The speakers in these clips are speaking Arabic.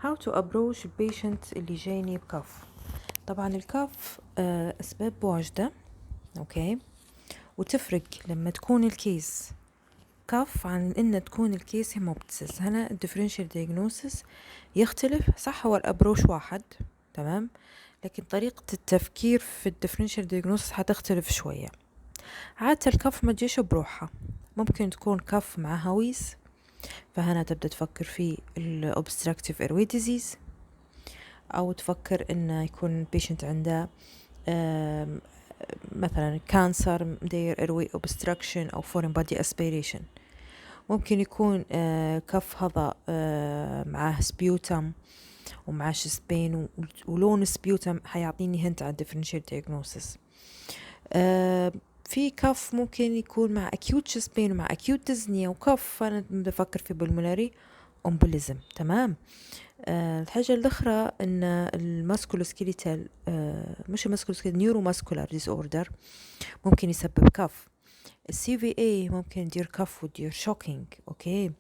How to approach patient اللي جايني بكف. طبعا الكف أسباب واجدة، أوكي، وتفرق لما تكون الكيس كف عن إن تكون الكيس هيموبتسس. هنا الديفرنشال دياجنوسيس يختلف، صح، هو الأبروش واحد، تمام، لكن طريقة التفكير في الديفرنشال دياجنوسيس هتختلف شوية. عادة الكف ما تجيش بروحها، ممكن تكون كف مع هويس، فهنا تبدأ تفكر في ال obstructive airway disease، أو تفكر إنه يكون patient عنده مثلا كانسر داير airway obstruction أو foreign body aspiration. ممكن يكون كف هذا معاه سبيوتم ومعاه شسبين، ولون سبيوتم حيعطيني هنت على differential diagnosis. في كف ممكن يكون مع acute chest pain ومع acute dyspnea، وكف أنا بفكر في pulmonary embolism، تمام. الحاجة الأخرى إن الماسكولوسكيليتال مش الماسكولوسكيليتال، نيوروماسكولار ديس أوردر ممكن يسبب كف. السي في اي ممكن يدير كف ودير شوكينج، أوكي.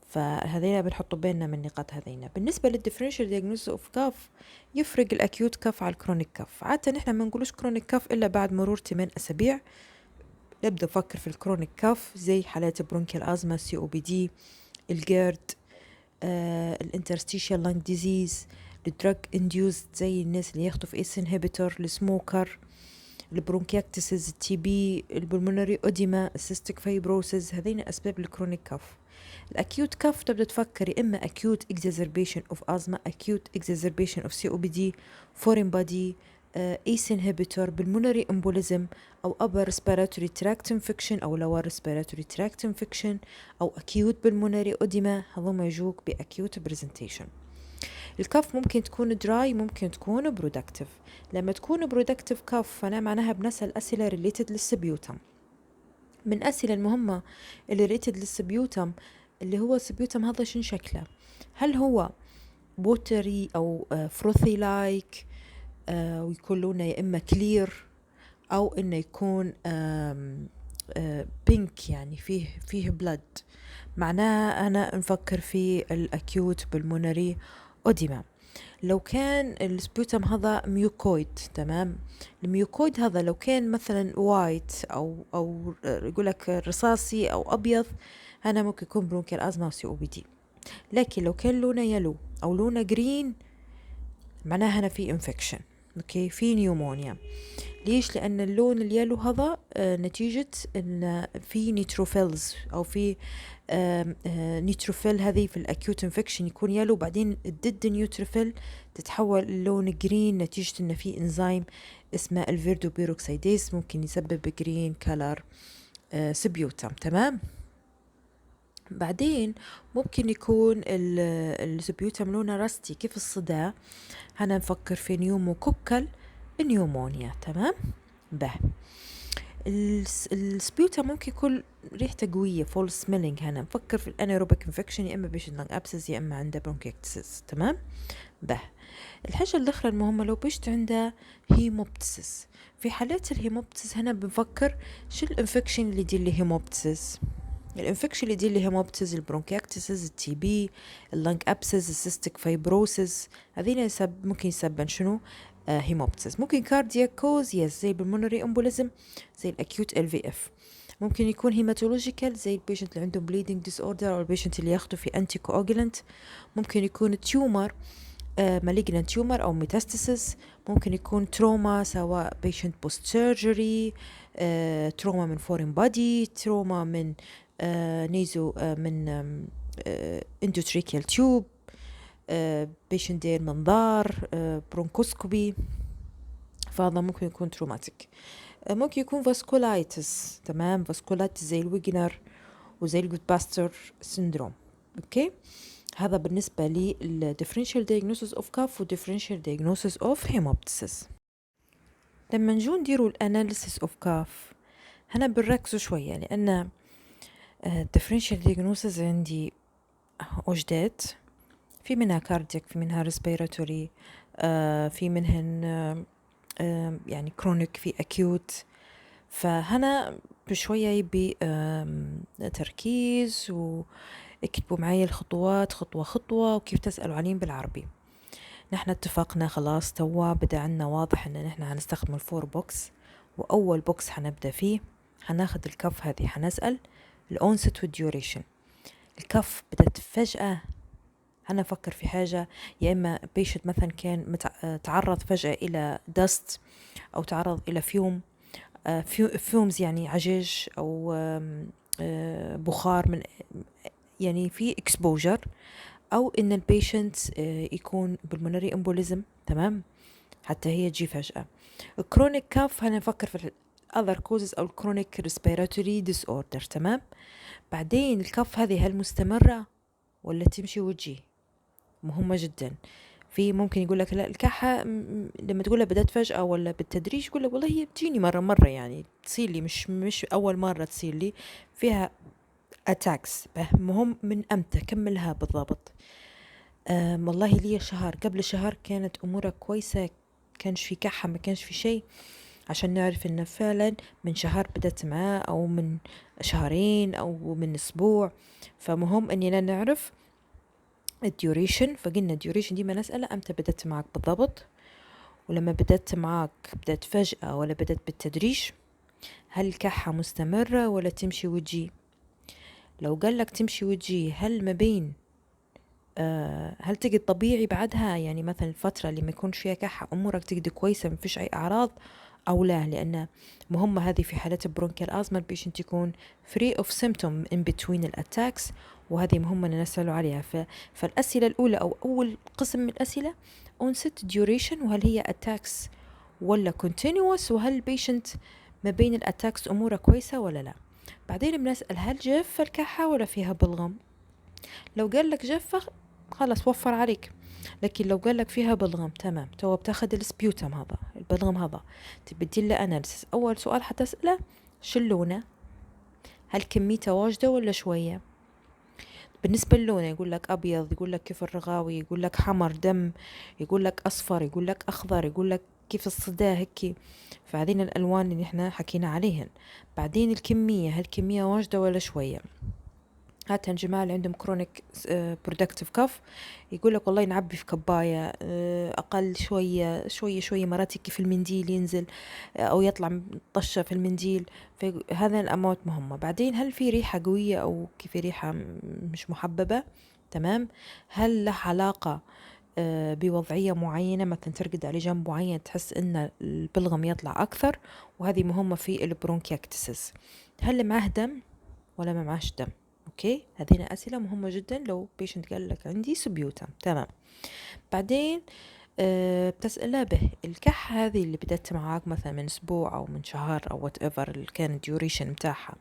فهذينا بنحطوا بيننا من النقاط هذينا. بالنسبة للديفرنشال دياجنوستس اوف كاف، يفرق الأكيوت كاف على الكرونيك كاف. عادة نحن ما نقولوش كرونيك كاف إلا بعد مرور 8 أسابيع. نبدأ نفكر في الكرونيك كاف زي حالات برونكيال أزمة، سي أو بي دي، الجيرد، الانترستيشيال لانج ديزيز، الدراج انديوزد زي الناس اللي ياخدوا في اس انهبيتور، السموكر، البرونكياكتسز، التي بي، البلمونري اوديما، السيستيك فايبروسز. هذين اسباب الكرونيك كاف. الاكيوت كاف تبدا تفكري اما acute exacerbation of asthma، acute exacerbation of COPD، foreign body، ACE inhibitor، pulmonary embolism، أو upper respiratory tract infection أو lower respiratory tract infection، أو acute pulmonary edema. هذوما يجوك ب acute presentation. الكف ممكن تكون dry، ممكن تكون productive. لما تكون productive كف فأنا معناها بنسأل أسئلة related للسبيوتم. من أسئلة المهمة اللي related للسبيوتم اللي هو السبيوتم هذا شن شكله؟ هل هو watery أو frothy like، ويكون لونه يا إما clear أو إنه يكون pink، يعني فيه blood، معناها أنا نفكر في الأكيوت بالمونري أوديما. لو كان السبيوتم هذا ميوكويد، تمام، الميوكويد هذا لو كان مثلا وايت أو يقولك رصاصي أو أبيض، أنا ممكن يكون برونكيال أزمة وسي أو بي دي. لكن لو كان لونه يلو أو لونه جرين، معناها هنا في انفكشن، اوكي، في نيومونيا. ليش؟ لان اللون اليلو هذا نتيجة ان في نيتروفيلز او في نيتروفيل، هذه في الاكيوت انفكشن يكون يلو، بعدين ضد نيوتروفيل تتحول اللون جرين نتيجة ان في انزيم اسمه الفيردو بيروكسيديز ممكن يسبب جرين كالر سبيوتم، تمام. بعدين ممكن يكون السبيوتم لونه رستي كيف الصدى، هنا نفكر في نيوموكوكال نيومونيا، تمام. به السبيوتم ممكن يكون ريحته قوية فول سميلينج، هنا نفكر في الانيروبيك انفكشن، يا اما بيشنت لانج ابسس يا اما عنده برونكيكتسس، تمام. به الحاجة الأخرى المهمة لو بيشت عنده هيموبتسس. في حالات الهيموبتسس هنا بنفكر شو الانفكشن اللي يدير لي هيموبتسس. الانفكشن اللي يدير لي هيموبتسس البرونكيكتسس، التي بي، اللنج ابسس، السيستيك فايبروسس. هذين ممكن يسبب شنو؟ هيموبتسس. ممكن كاردياك كوز، يس، زي البلمونري امبوليزم، زي الاكيوت ال في اف. ممكن يكون هيماتولوجيكال زي البيشنت اللي عندهم بليدنج ديس اوردر او البيشنت اللي ياخذوا في انتي كواجولانت. ممكن يكون تيومر، malignant tumor أو metastasis. ممكن يكون تروما، سواء patient post surgery، تروما من foreign body، تروما من نيزو من endotracheal tube، patient دير منظار، برونكوسكوبي، فهذا ممكن يكون traumatic. ممكن يكون vasculitis، تمام، vasculitis زي الويجنر وزي الجود باستر سيندروم، اوكي. هذا بالنسبة لل differential diagnosis of cough و differential diagnosis of hemoptysis. لما نجو نديرو الاناليسيس of cough هنا بنركزوا شوية، لأن differential diagnosis عندي وجدات، في منها cardiac، في منها respiratory، في منهن يعني chronic، في acute. فهنا بشوية يبي تركيز و اكتبوا معي الخطوات خطوة خطوة وكيف تسألوا عليهم بالعربي. نحن اتفقنا خلاص توا بدأ عنا واضح ان نحن هنستخدم الفور بوكس. واول بوكس حنبدأ فيه حناخد الكف هذه حنسأل الأونست والديوريشن. الكف بدأت فجأة هنفكر في حاجة، يا إما بيشنت مثلا كان تعرض فجأة إلى دست أو تعرض إلى فيومز يعني عجيج أو بخار من يعني في exposure، أو إن البيشنت يكون بالمونري امبوليزم. تمام، حتى هي تجي فجأة. الكرونيك كاف هنفكر في other causes أو الكرونيك respiratory disorder. تمام، بعدين الكف هذه هل مستمرة ولا تمشي وتجي؟ مهمة جدا. في ممكن يقول لك لا الكحة لما تقولها بدأت فجأة ولا بالتدريج، يقول لك والله هي بتجيني مرة يعني تصير لي مش أول مرة تصير لي فيها أتاكس. مهم من أمتى كملها بالضبط. والله لي شهر، قبل شهر كانت أمورها كويسة، كانش في كحة ما كانش في شيء، عشان نعرف إنه فعلا من شهر بدأت معاه أو من شهرين أو من أسبوع. فمهم إننا نعرف الديوريشن. فقلنا الديوريشن دي ما نسأله أمتى بدأت معك بالضبط، ولما بدأت معك بدأت فجأة ولا بدأت بالتدريج، هل الكحة مستمرة ولا تمشي وتجي. لو قال لك تمشي وتجي، هل ما بين هل تجد طبيعي بعدها، يعني مثلا الفترة اللي ما يكونش فيها كحة أمورك تجد كويسة ما فيش أي أعراض أو لا. لأن مهمة هذه في حالات البرونكيال أزمة البيشنت يكون free of symptom in between الأتاكس، وهذه مهمة نسألوا عليها. فالأسئلة الأولى أو أول قسم من الأسئلة onset duration، وهل هي attacks ولا continuous، وهل البيشنت ما بين الأتاكس أموره كويسة ولا لا. بعدين بنسأل هل جافة الكحة ولا فيها بلغم. لو قال لك جافة خلاص وفر عليك، لكن لو قال لك فيها بلغم تمام، تو بتاخد السبيوتم هذا البلغم هذا تبدي له اناليسيس. اول سؤال حتسأله شو اللونه، هل كميته واجدة ولا شوية. بالنسبة للونه يقول لك ابيض، يقول لك كيف الرغاوي، يقول لك حمر دم، يقول لك اصفر، يقول لك اخضر، يقول لك كيف الصدى هيك. فهذين الالوان اللي احنا حكينا عليهن. بعدين الكمية، هل كمية واجدة ولا شوية. هاتها الجماعة اللي عندهم كرونيك برودكتيف كف، يقول لك والله نعبي في كباية أقل شوية شوية شوية، مرات في المنديل ينزل أو يطلع طشة في المنديل. فهذا الأموات مهمة. بعدين هل في ريحة قوية أو كيف ريحة مش محببة. تمام، هل له علاقة بوضعية معينة، مثلا ترقد على جنب معين تحس إن البلغم يطلع أكثر، وهذه مهمة في البرونكياكتسس. هل معاه دم ولا ما معاش دم. اوكي، هذين اسئله مهمه جدا لو بيشنت قال لك عندي سبيوتم. تمام، بعدين بتسأله به الكحة هذه اللي بدأت معاك مثلا من أسبوع أو من شهر أو whatever اللي كان الديوريشن متاعها،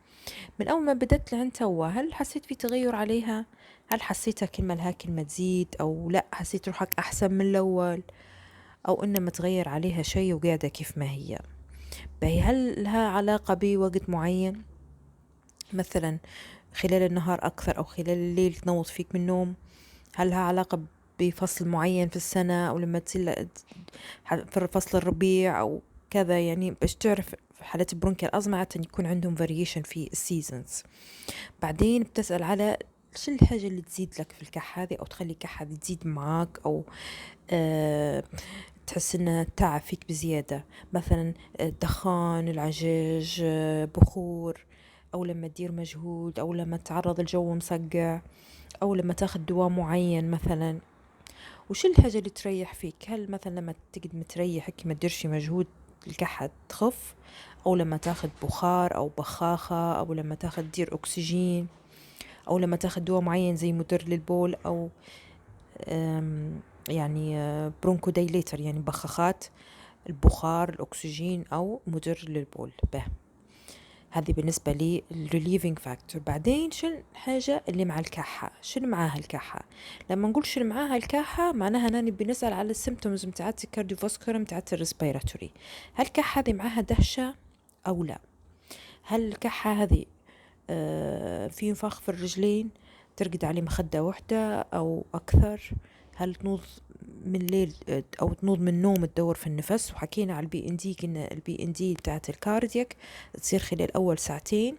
من أول ما بدأت لعند توا هل حسيت في تغير عليها؟ هل حسيتها كلمة لها كلمة تزيد، أو لا حسيت روحك أحسن من الأول، أو إنه متغير عليها شيء وقاعدة كيف ما هي. بهي هل لها علاقة بوقت معين، مثلا خلال النهار أكثر أو خلال الليل تنوض فيك من النوم. هل لها علاقة بفصل معين في السنة، أو لما تصير في فصل الربيع أو كذا، يعني باش تعرف في حالات البرونكيال أزمة عادة يكون عندهم variation في السيزونز. بعدين بتسأل على شو الحاجة اللي تزيد لك في الكحة هذه أو تخلي الكحة هذه تزيد معاك، أو تحس إنها تعب فيك بزيادة، مثلا الدخان، العجاج، بخور، أو لما تدير مجهود، أو لما تعرض الجو مسقع، أو لما تاخد دواء معين مثلا. وش الحاجة اللي تريح فيك، هل مثلا لما تقعد متريح هيك ما تديرش مجهود الكحة تخف، أو لما تاخد بخار أو بخاخة، أو لما تاخد دير أكسجين، أو لما تاخد دواء معين زي مدر للبول، أو يعني برونكو دايليتر يعني بخاخات البخار الأكسجين أو مدر للبول. به هذه بالنسبة لي relieving factor. بعدين شو الحاجة اللي مع الكحة، شو معاها الكحة. لما نقول شو معاها الكحة معناها أنني بنسأل على السيمتومز متاعت الكارديوفاسكولار متاعت الريسبيراتوري. هل الكحة هذه معاها دهشة أو لا. هل الكحة هذه في انفاخ في الرجلين، ترقد عليه مخدة واحدة أو أكثر. هل تنوض من الليل أو تنوض من النوم تدور في النفس. وحكينا على البي ان دي، قلنا البي ان دي بتاعت الكاردياك تصير خلال أول ساعتين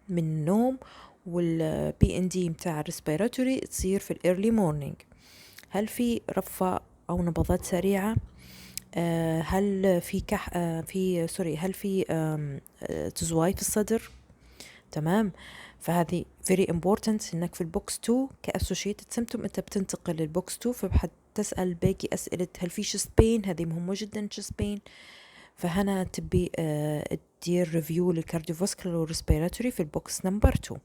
من النوم، والبي ان دي متاع الريسبيراتوري تصير في الايرلي مورنينج. هل في رفة او نبضات سريعة؟ هل في هل في تزواي في الصدر؟ تمام. فهذه very important انك في البوكس 2 كاسوشيتد سيمتوم انت بتنتقل للبوكس 2، فبتسأل باقي اسئلة هل في chest pain، هذه مهمة جدا chest pain. فهنا تبي تدير ريفيو للكارديوفاسكولار والريسبيراتوري في البوكس نمبر 2.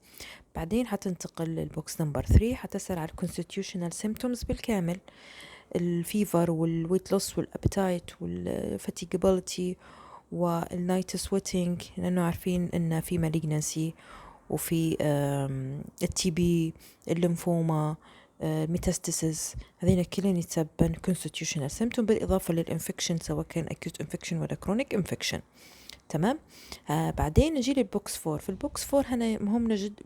بعدين حتنتقل للبوكس نمبر 3، حتسأل على الكونستيتيوشنال سيمتومز بالكامل، الفيفر والويت لوس والابيتايت والفاتيجابيلتي والنايت سويتنج، لانه عارفين ان في مالجنسي وفي التي بي، الليمفوما، ميتاستاسيس، هذين كلهم يتسبن constitutional symptom بالإضافة للإنفكشن سواء كان acute infection ولا chronic infection. تمام. بعدين نجي للبوكس 4. في البوكس 4 هنا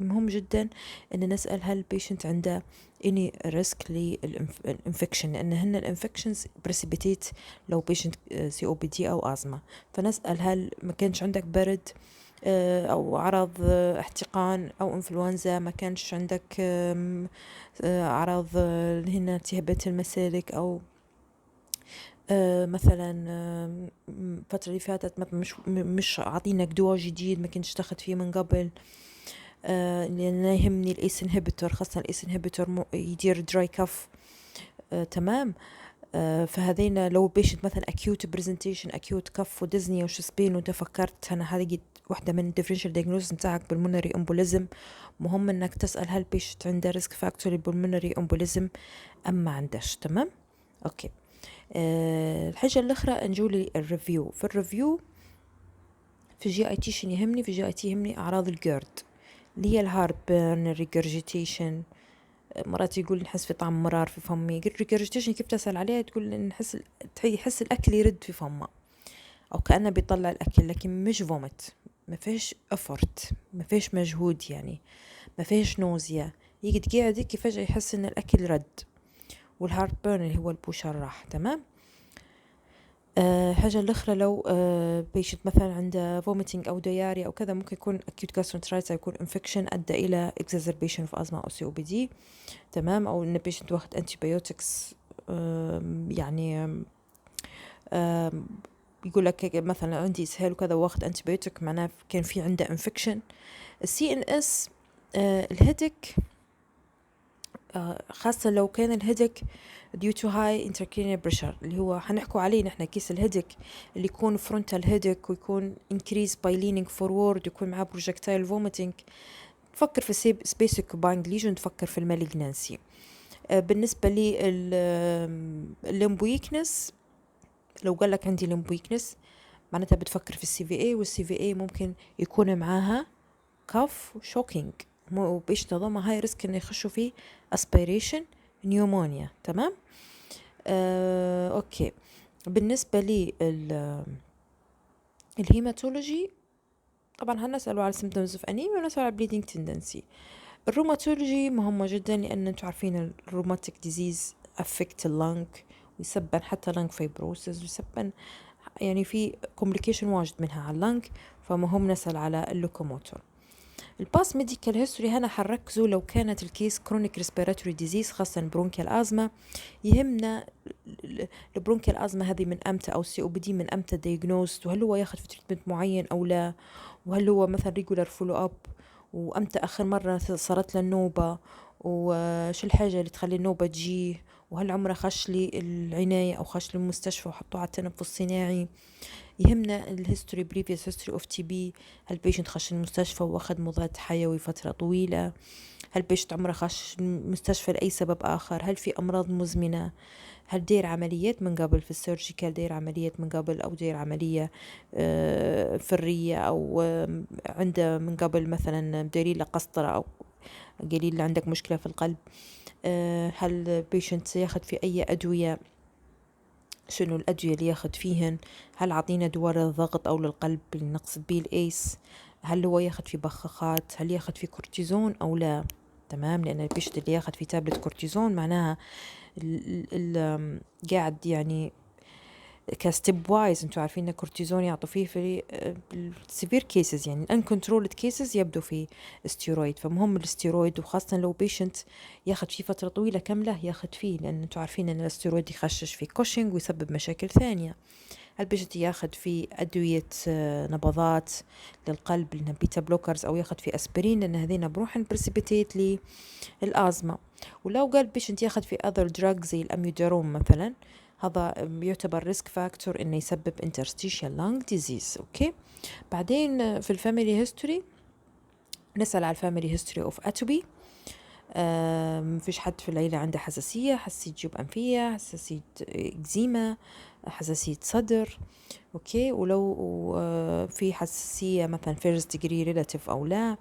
مهم جدا ان نسأل هل البيشنت عنده any risk للإنفكشن، لأن هن الإنفكشنز precipitate لو بيشنت COPD أو أزمة. فنسأل هل ما كانش عندك برد أو عرض احتقان أو إنفلونزا، ما كانش عندك أعراض هنا التهابات المسالك، أو مثلا الفترة اللي فاتت مش عاطينك دواء جديد ما كنتش تاخد فيه من قبل. لأن يهمني الإيس انهبيتور، خاصة الإيس انهبيتور يدير دراي كف. تمام. فهذين لو بيشنت مثلا acute presentation acute كف وديزني وشسبين وتفكرت أنا هذه واحدة من differential diagnosis متاعك بالمونري امبوليزم، مهم انك تسأل هل بيشنت عنده ريسك فاكتور بالمونري امبوليزم أم ما عندش. تمام. اوكي. الحاجة الأخرى نجولي الريفيو. في الريفيو في جي اي تي شن يهمني؟ في جي اي تي يهمني أعراض الجيرد اللي هي الهارد بيرن، الريجرجيتيشن، مرات يقول نحس في طعم مرار في فمي. الريجرجيتيشن كيف تسأل عليها؟ تقول يحس الأكل يرد في فمه أو كأنه بيطلع الأكل، لكن مش فومت، ما فيش افورت، ما فيش مجهود، يعني ما فيش نوزيا، يجي قاعد هيك فجأة يحس ان الاكل رد. والهارت بيرن اللي هو البوشر راح. تمام. حاجة الأخرى لو بيشنت مثلا عنده vomiting أو دياريا أو كذا، ممكن يكون acute gastroenteritis، يكون infection أدى إلى exacerbation of asthma أو COPD. تمام. أو إن بيشنت واخد antibiotics، يعني يقول لك مثلا عندي إسهال وكذا واخد antibiotic، معناه كان في عنده infection. CNS الهيدك، خاصة لو كان الهيدك due to high intracranial pressure اللي هو حنحكوا عليه نحن كيس الهيدك اللي يكون frontal headache ويكون increase by leaning forward ويكون معاه projectile vomiting، تفكر في space occupying lesion، تفكر في المالجنانسي. بالنسبة لي الليمب ويكنس، لو قال لك عندي ليمب ويكنس معناتها بتفكر في السي في اي، والسي في اي ممكن يكون معاها كاف شوكينج، وبيش تضمها هاي ريسك انه يخشوا فيه اسبيريشن نيومونيا. تمام. اوكي. بالنسبة لي الهيماتولوجي طبعا هنسألوا على symptoms of anemia ونسأل على bleeding tendency. الروماتولوجي مهمة جدا لأن انتوا عارفين الروماتيك ديزيز affect اللنج ويسبن حتى لنج فيبروسيس، ويسبن يعني في complication واجد منها على اللنج، فمهم نسأل على اللوكوموتور. الباس ميديكال هيستوري هنا حنركزوا لو كانت الكيس كرونيك ريسبيراتوري ديزيز، خاصة برونكيال أزمة. يهمنا البرونكيال أزمة هذه من أمتى، أو سي او بي دي من أمتى دياجنوست، وهل هو ياخذ في تريتمنت معين أو لا، وهل هو مثلا ريجولار فولو أب، وأمتى آخر مرة صارت له النوبة، وش الحاجة اللي تخلي النوبة تجيه، وهل عمره خش لي العناية أو خش للمستشفى وحطوه على التنفس الصناعي. يهمنا الهيستوري بريفيوس هيستوري اوف تي بي، هل بيشنت خش المستشفى واخذ مضاد حيوي فترة طويلة، هل بيشنت عمره خش المستشفى لأي سبب آخر، هل في أمراض مزمنة، هل دير عمليات من قبل في السيرجيكال، دير عمليات من قبل أو دير عملية فرية، أو عنده من قبل مثلا دليل قسطرة أو قليل عندك مشكلة في القلب. هل بيشنت ياخد في أي أدوية، شنو الأدوية اللي ياخد فيهن، هل عطينا دواء للضغط أو للقلب اللي نقصد بيه الإيس، هل هو ياخد في بخاخات، هل ياخد في كورتيزون أو لا. تمام. لأن البيشنت اللي ياخد في تابلت كورتيزون معناها قاعد يعني كستيب وايز. انتوا عارفين ان كورتيزون يعطوا فيه في السيفير كيسز، يعني الانكنترولد كيسز يبدو في استيرويد. فمهم الاستيرويد، وخاصة لو بيشنت ياخد فيه فترة طويلة كاملة ياخد فيه، لان انتوا عارفين ان الاستيرويد يخشش في كوشنج ويسبب مشاكل ثانية. البيشنت ياخد فيه أدوية نبضات للقلب، لأنها بيتا بلوكرز، أو ياخد فيه أسبرين، لأن هذين بروحن بريسيبيتيت للأزمة. ولو قال بيشنت ياخد فيه other drugs زي الأميودارون مثلا، هذا يعتبر ريسك فاكتور إنه يسبب interstitial lung disease. أوكي. بعدين في الفاميلي هيستوري نسأل على الفاميلي هيستوري اوف اتوبي. مفيش حد في العيلة عنده حساسية، حساسية جيوب أنفية، حساسية إكزيما، حساسية صدر. أوكي. ولو في حساسية مثلا first degree relative أو لا.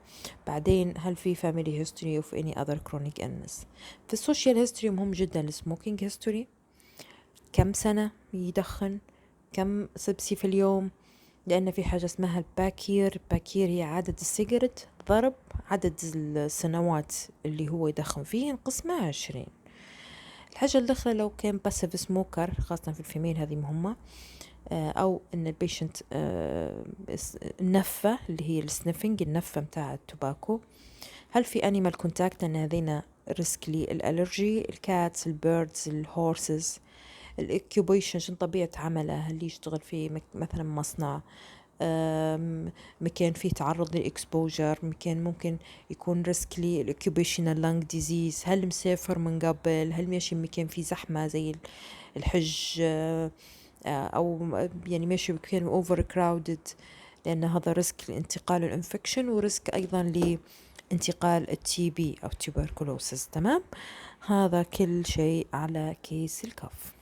بعدين هل في family history of any other chronic illness. في السوشيال history مهم جدا السموكينج history، كم سنة يدخن، كم سبسي في اليوم، لأن في حاجة اسمها الباكير. باكير هي عدد السيجرت ضرب عدد السنوات اللي هو يدخن فيه، نقسمها 20. الحاجة الأخرى لو كان باسيف سموكر، خاصة في الفيميل هذه مهمة، أو إن البيشنت النفة اللي هي السنيفنج، النفة متاع التوباكو. هل في أنيمال كونتاكت، لأن هذين ريسك للألرجي، الكاتس، البيردز، الهورسز. الاكيوبيشن، شن طبيعة عمله، هل يشتغل في مثلا مصنع، مكان فيه تعرض للإكسبوجر، مكان ممكن يكون ريسك للإكيوبيشنال لانج ديزيز، هل مسافر من قبل، هل ماشي مكان فيه زحمة زي الحج، أو يعني ماشي مكان اوفر كراودد، لأن هذا ريسك لانتقال الانفكشن، وريسك أيضا لانتقال التي بي أو تيوبركلوسيس. تمام. هذا كل شيء على كيس الكف.